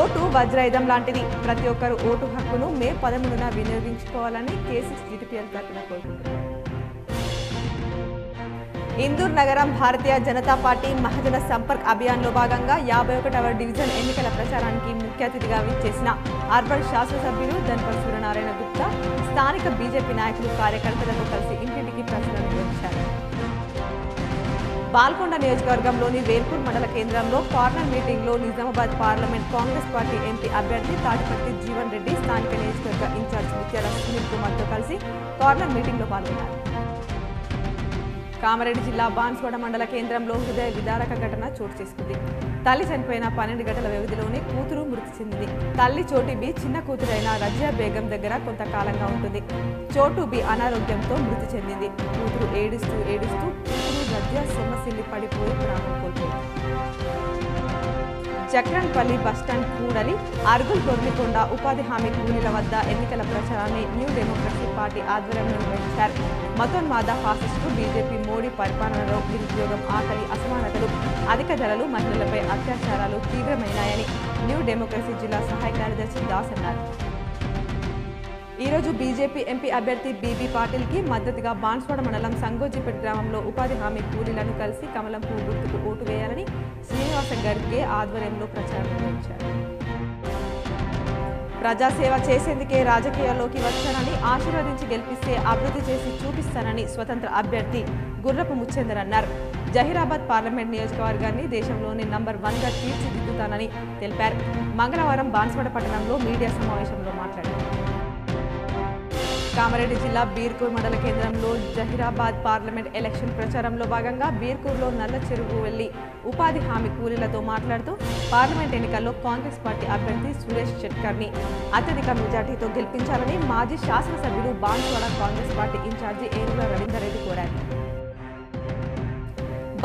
Vote వజ్రాయుధం లాంటిది. ప్రతి ఒక్కరు ఓటు హక్కును మే 13న వినియోగించుకోవాలని K6 GTPL తరపున కోరుకుంటున్నారు. ఇందూర్ నగరం భారతీయ జనతా పార్టీ మహాజన సంపర్క్ అభియాన్లో భాగంగా 51వ డివిజన్ ఎన్నికల ప్రచారానికి ముఖ్య అతిథిగా విచ్చేసిన అర్బన్ శాసనసభ్యులు ధన్పల్ సూర్యనారాయణ గుప్తా స్థానిక బీజేపీ నాయకులు కార్యకర్తలతో కలిసి ఇంటింటికి ప్రచారం నిర్వహించారు. బాల్కొండ నియోజకవర్గంలోని వేల్పూర్ మండల కేంద్రంలో కార్నర్ మీటింగ్లో Nizamabad parliament Congress party MP అభ్యర్థి తాటిపర్తి జీవన్ రెడ్డి స్థానిక నియోజకవర్గ ఇన్ఛార్జ్ ముత్యాల సునీల్ కుమార్తో కలిసి కార్నర్ మీటింగ్లో పాల్గొన్నారు. కామారెడ్డి జిల్లా బాన్స్వాడ మండల కేంద్రంలో హృదయ విదారక ఘటన చోటు చేసుకుంది. తల్లి చనిపోయిన 12 గంటల వ్యవధిలోనే కూతురు మృతి చెందింది. తల్లి చోటు బి చిన్న కూతురైన రజియా బేగం దగ్గర కొంతకాలంగా ఉంటుంది. చోటు బి అనారోగ్యంతో మృతి చెందింది. కూతురు ఏడుస్తూ కూతురు రజియా సొమ్మసిల్లి పడిపోయి ప్రాణం కోల్పోయింది. చక్రన్పల్లి బస్టాండ్ కూడలి అర్గుల్ గొర్లికొండ ఉపాధి హామీ కూలీల వద్ద ఎన్నికల ప్రచారాన్ని న్యూ డెమోక్రసీ పార్టీ ఆధ్వర్యంలో నిర్వహించారు. మతోన్మాద ఫాసిస్టు బీజేపీ మోడీ పరిపాలనలో నిరుద్యోగం, ఆకలి, అసమానతలు, అధిక ధరలు, మహిళలపై అత్యాచారాలు తీవ్రమైనాయని న్యూ డెమోక్రసీ జిల్లా సహాయ కార్యదర్శి దాస్ అన్నారు. ఈరోజు బీజేపీ ఎంపీ అభ్యర్థి బీబీ పాటిల్కి మద్దతుగా బాన్స్వాడ మండలం సంగోజిపేట గ్రామంలో ఉపాధి హామీ కూలీలను కలిసి కమలం పువ్వు గుర్తుకు ఓటు వేయాలని శ్రీనివాస గర్గే ఆధ్వర్యంలో ప్రచారం నిర్వహించారు. ప్రజాసేవ చేసేందుకే రాజకీయాల్లోకి వచ్చానని, ఆశీర్వదించి గెలిపిస్తే అభివృద్ధి చేసి చూపిస్తానని స్వతంత్ర అభ్యర్థి గుర్రపు ముచ్చేందర్ అన్నారు. జహీరాబాద్ పార్లమెంట్ నియోజకవర్గాన్ని దేశంలోని నంబర్ 1గా తీర్చిదిద్దుతానని తెలిపారు. మంగళవారం బాన్స్వాడ పట్టణంలో మీడియా సమావేశంలో మాట్లాడారు. కామారెడ్డి జిల్లా బీర్కూర్ మండల కేంద్రంలో జహీరాబాద్ పార్లమెంట్ ఎలక్షన్ ప్రచారంలో భాగంగా బీర్కూర్లో నల్ల చెరువు వెళ్లి ఉపాధి హామీ కూలీలతో మాట్లాడుతూ పార్లమెంట్ ఎన్నికల్లో కాంగ్రెస్ పార్టీ అభ్యర్థి సురేష్ షెట్కర్ని అత్యధిక మెజార్టీతో గెలిపించాలని మాజీ శాసనసభ్యులు బాన్స్వాడ కాంగ్రెస్ పార్టీ ఇన్ఛార్జి ఏనుగుల రవీందర్ రెడ్డి కోరారు.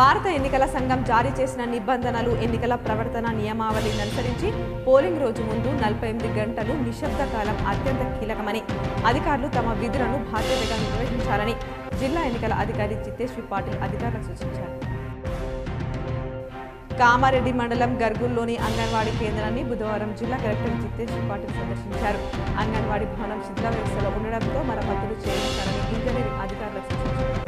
భారత ఎన్నికల సంఘం జారీ చేసిన నిబంధనలు, ఎన్నికల ప్రవర్తన నియమావళిని అనుసరించి పోలింగ్ రోజు ముందు 48 గంటలు నిశ్శబ్ద కాలం అత్యంత కీలకమని, అధికారులు తమ విధులను బాధ్యతగా నిర్వహించాలని జిల్లా ఎన్నికల అధికారి జితేశ్వరి పాటిల్ అధికారులకు సూచించారు. కామారెడ్డి మండలం గర్గుల్లోని అంగన్వాడీ కేంద్రాన్ని బుధవారం జిల్లా కలెక్టర్ జితేశ్వరి పాటిల్ సందర్శించారు. అంగన్వాడీ భవనం శిథిల వ్యవస్థలో ఉండడంతో మరమ్మతులు చేయించాలని ఇంజనీరింగ్ అధికారులకు సూచించారు.